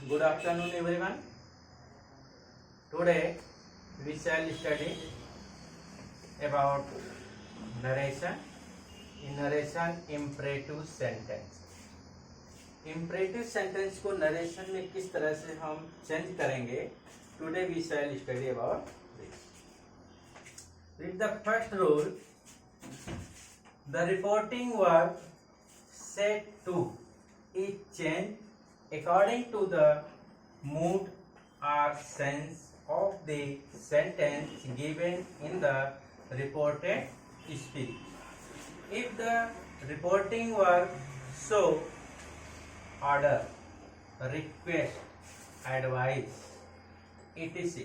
Good afternoon, everyone. Today we shall study about narration. In narration, imperative sentence. Imperative sentence को narration में किस तरह से हम change करेंगे? Today we shall study about this. With the first rule, the reporting verb said to is changed according to the mood or sense of the sentence given in the reported speech. If the reporting verb show order, request, advice, etc.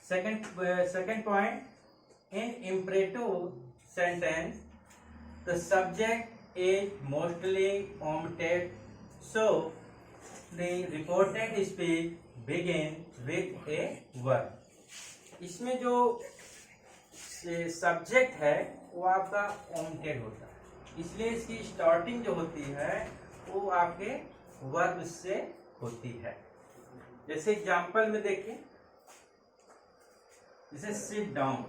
Second point, in imperative sentence, the subject is mostly omitted, so the reported speech begin with a verb. इसमें जो subject है वो आपका omitted होता है, इसलिए इसकी starting जो होती है वो आपके वर्ब से होती है. जैसे एग्जांपल में देखिए, जैसे सिट डाउन,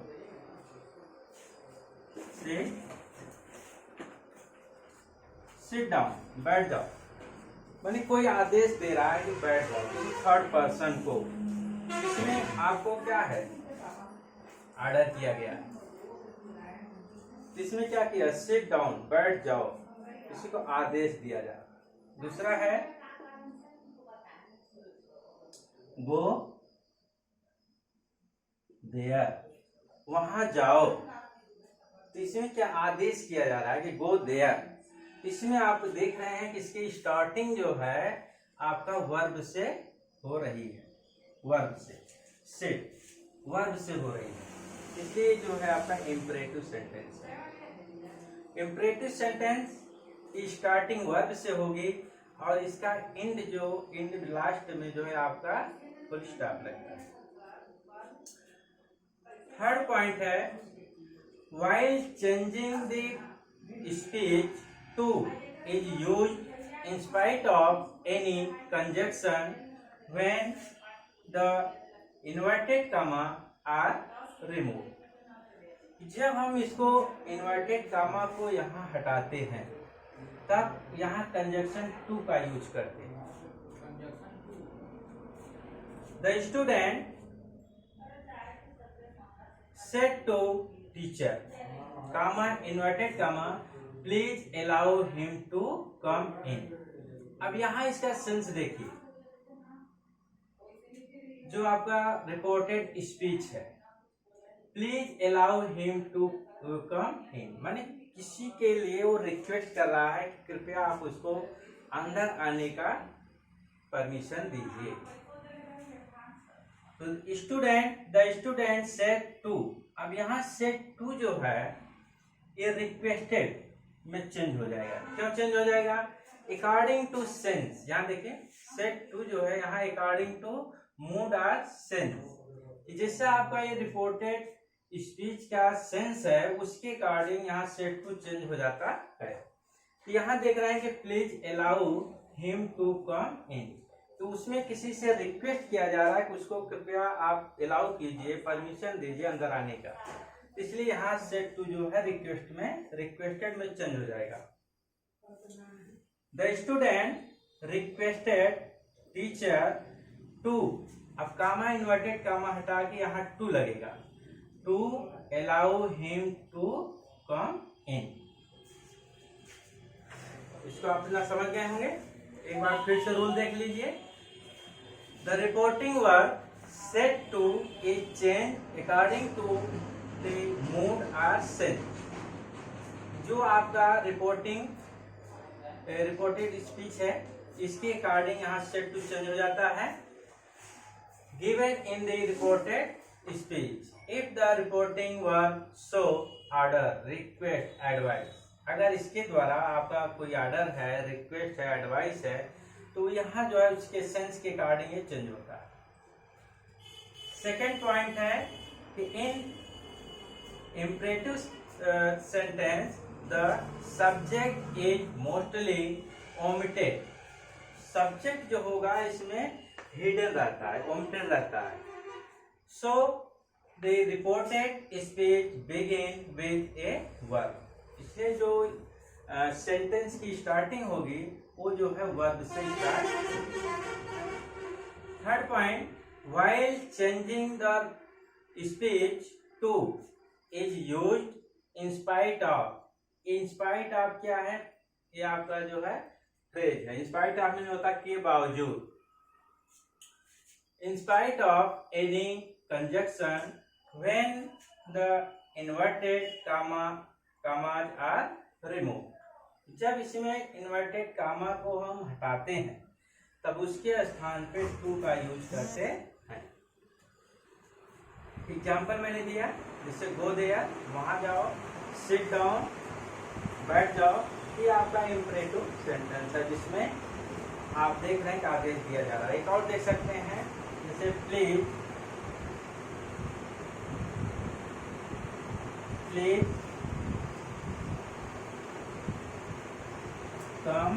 सिट डाउन, बैठ जाओ, माने कोई आदेश दे रहा है कि बैठ जाओ किसी थर्ड पर्सन को. इसमें आपको क्या है, ऑर्डर किया गया है. इसमें क्या किया, सिट डाउन, बैठ जाओ, किसी को आदेश दिया जा. दूसरा है गो देयर, वहां जाओ. तो इसमें क्या आदेश किया जा रहा है कि गो देयर. इसमें आप देख रहे हैं कि इसकी स्टार्टिंग जो है आपका वर्ब से हो रही है, वर्ब से, सिट वर्ब से हो रही है, इसलिए जो है आपका इम्परेटिव सेंटेंस है. इम्परेटिव सेंटेंस स्टार्टिंग वर्ब से होगी और इसका एंड लास्ट में जो है आपका फुल स्टॉप लगता है. थर्ड पॉइंट है, while changing the speech to is used in spite of any conjunction when the inverted comma are removed. जब हम इसको इन्वर्टेड कामा को यहाँ हटाते हैं तब यहाँ कंजक्शन टू का यूज करते हैं. The student said to teacher, comma inverted comma, please allow him to come in. अब यहाँ इसका सेंस देखिए, जो आपका रिपोर्टेड स्पीच है, please allow him to come in, माने किसी के लिए वो रिक्वेस्ट कर रहा है कि कृपया आप उसको अंदर आने का परमिशन दीजिए. तो द स्टूडेंट सेड टू, अब यहाँ सेड टू जो है ये रिक्वेस्टेड में चेंज हो जाएगा. क्यों चेंज हो जाएगा, अकॉर्डिंग टू सेंस. यहाँ देखिए सेड टू जो है यहाँ अकॉर्डिंग टू मूड और सेंस, जैसे आपका ये रिपोर्टेड स्पीच का सेंस है उसके अकॉर्डिंग यहाँ सेड टू चेंज हो जाता है. तो यहाँ देख रहे हैं कि please allow him to come in, तो उसमें किसी से रिक्वेस्ट किया जा रहा है कि उसको कृपया आप अलाउ कीजिए, परमिशन दीजिए अंदर आने का. इसलिए यहाँ सेड टू जो है रिक्वेस्टेड में चेंज हो जाएगा. The student requested teacher to, अब कामा इन्वर्टेड कामा हटा के यहाँ टू लगेगा, to allow him to come in. इसको आप अपना समझ गए होंगे. एक बार फिर से रूल देख लीजिए. The reporting verb said to is change according to the mood और सेंस. जो आपका रिपोर्टेड स्पीच है इसके अकॉर्डिंग यहाँ सेड टू चेंज हो जाता है. Given in the reported speech, if the reporting verb show order, request, advice. अगर इसके द्वारा आपका कोई ऑर्डर है, रिक्वेस्ट है, एडवाइस है, तो यहाँ जो है उसके सेंस के अकॉर्डिंग ये चेंज होता है. सेकेंड पॉइंट है कि इन imperative sentence, the subject is mostly omitted, subject जो होगा इसमें हिडन रहता है, omitted रहता है. So the reported speech begin with a verb. इसलिए जो सेंटेंस की स्टार्टिंग होगी वो जो है वर्ब से स्टार्ट होगी. Third point, while changing the speech to is used in spite of. in spite of क्या है? ये आपका जो है फ्रेज है. in spite of में होता के बावजूद. in spite of any conjunction when the inverted commas are removed. जब इसमें इन्वर्टेड कामा को हम हटाते हैं तब उसके स्थान पे टू का यूज करते हैं. एग्जाम्पल मैंने दिया, जिससे गो देयर, वहां जाओ, सिट डाउन, बैठ जाओ. ये आपका इम्परेटिव सेंटेंस है जिसमें आप देख रहे हैं कि आदेश दिया जा रहा है. एक और देख सकते हैं, जैसे please come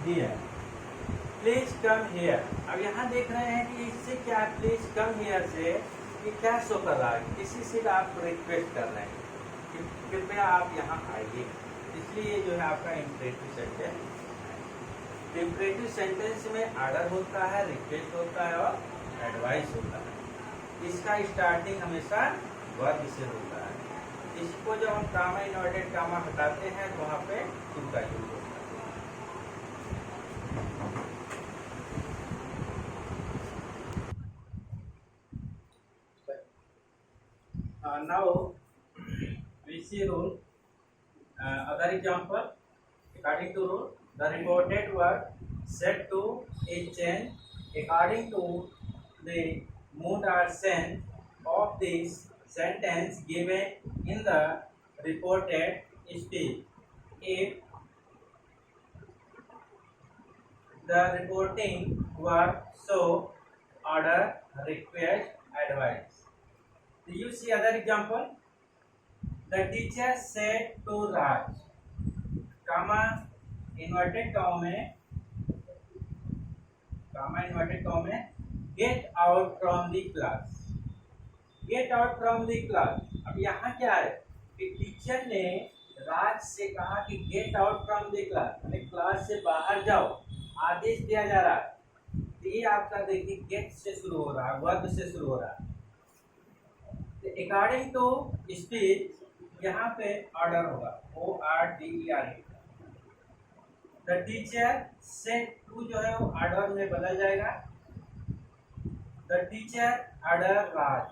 here. Please come here. अब यहाँ देख रहे हैं कि इससे क्या, प्लीज कम हियर से ये क्या शो कर रहा है? किसी से आप रिक्वेस्ट कर रहे हैं कि कृपया आप यहाँ आइए. इसलिए जो है आपका इम्परेटिव सेंटेंस. इम्परेटिव सेंटेंस में ऑर्डर होता है, रिक्वेस्ट होता है और एडवाइस होता है. इसका स्टार्टिंग हमेशा वर्ब से होता है. इसको जब हम कामा इन्वर्टेड कामा हटाते हैं तो वहाँ पे टू का यूज होता है. Now we see rule. Other example, according to rule, the reported word set to is changed according to the mood or sense of this sentence given in the reported speech. If the reporting verb show order, request, advice. Do you see other example? The teacher said to Raj, comma inverted comma में get out from the class. Gate out from the class. अब यहाँ क्या है कि teacher ने राज से कहा कि gate out from the class, यानी क्लास से बाहर जाओ, आदेश दिया जा रहा है. तो ये आपका देखिए गेट से शुरू हो रहा है, वर्ब से शुरू हो रहा है. अकॉर्डिंग टू स्पीच यहाँ पे ऑर्डर होगा, ORDER. The teacher said to जो है वो ऑर्डर में बदल जाएगा. The teacher order Raj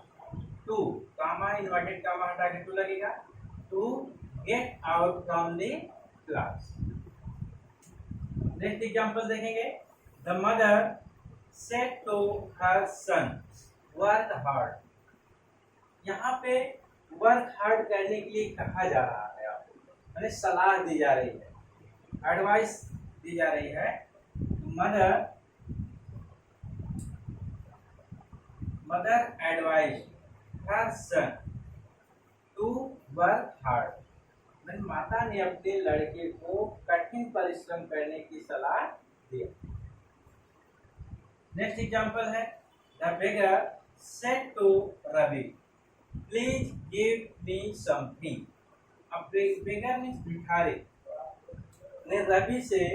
to, comma inverted comma हटा के टू लगेगा, to get out from the class. Next example देखेंगे. The mother said to her son work hard. यहाँ पे वर्क हार्ड करने के लिए कहा जा रहा है आपको, यानी सलाह दी जा रही है, एडवाइस दी जा रही है. Mother advise her son to work hard. माता ने अपने लड़के को कठिन परिश्रम करने की सलाह दी. नेक्स्ट एग्जांपल है. The beggar said to Ravi, please give me something. अब बेगर मीन्स भिखारी ने रवि से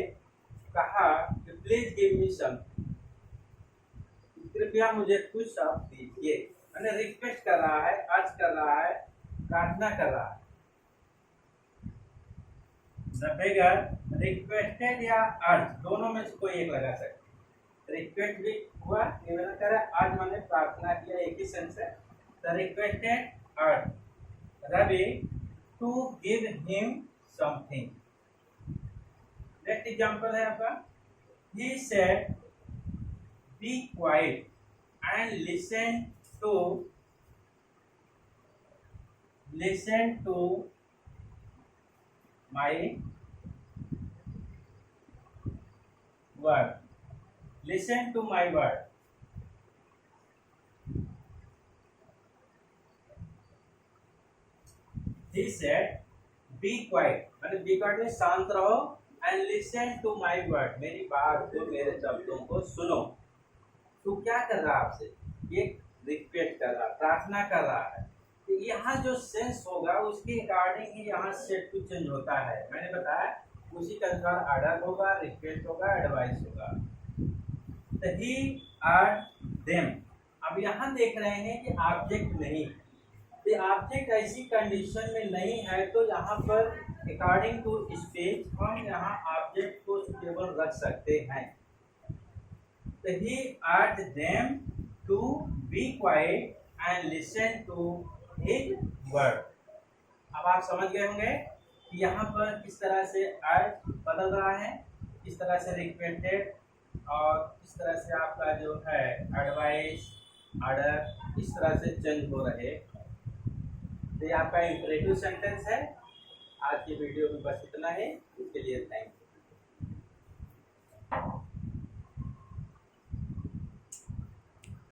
कहा कि प्लीज गिव मी समथिंग, कृपया मुझे कुछ आप दीजिए. मैंने रिक्वेस्ट कर रहा है, अर्ज कर रहा है, प्रार्थना कर रहा है. द बेगर रिक्वेस्टेड या अर्ज, दोनों में से कोई एक लगा सकते. रिक्वेस्ट भी हुआ, निवेदन करा, अर्ज मैंने प्रार्थना किया, एक ही सेंस है. The requested urge Ravi to give him something. Next example है आपका. He said be quiet and listen to my word. Listen to my word. He said, "Be quiet." मतलब be quiet में शांत रहो and listen to my word, मेरी बात को, मेरे शब्दों को सुनो। तो क्या कर रहा है आपसे, ये रिक्वेस्ट कर रहा, प्रार्थना कर रहा है। तो यहाँ जो सेंस होगा उसके अकॉर्डिंग ही यहाँ सेट टू चेंज होता है। मैंने बताया उसी के अनुसार ऑर्डर होगा, रिक्वेस्ट होगा, एडवाइस होगा। तो ही आर देम, अब यहाँ देख रहे हैं कि ऑब्जेक्ट नहीं, तो ऑब्जेक्ट ऐसी कंडीशन में नहीं है, तो यहाँ पर अकॉर्डिंग टू स्पेस हम यहाँ ऑब्जेक्ट को केवल रख सकते हैं। तो he urged them to be quiet and listen to his word. अब आप समझ गए होंगे कि यहाँ पर किस तरह से अर्थ बदल रहा है, किस तरह से रिक्वेस्टेड और किस तरह से आपका जो है एडवाइस, ऑर्डर, इस तरह से चेंज हो रहे। तो ये आपका इंपरेटिव सेंटेंस है। आज की वीडियो में बस इतना ही, इसके लिए थैंक यू।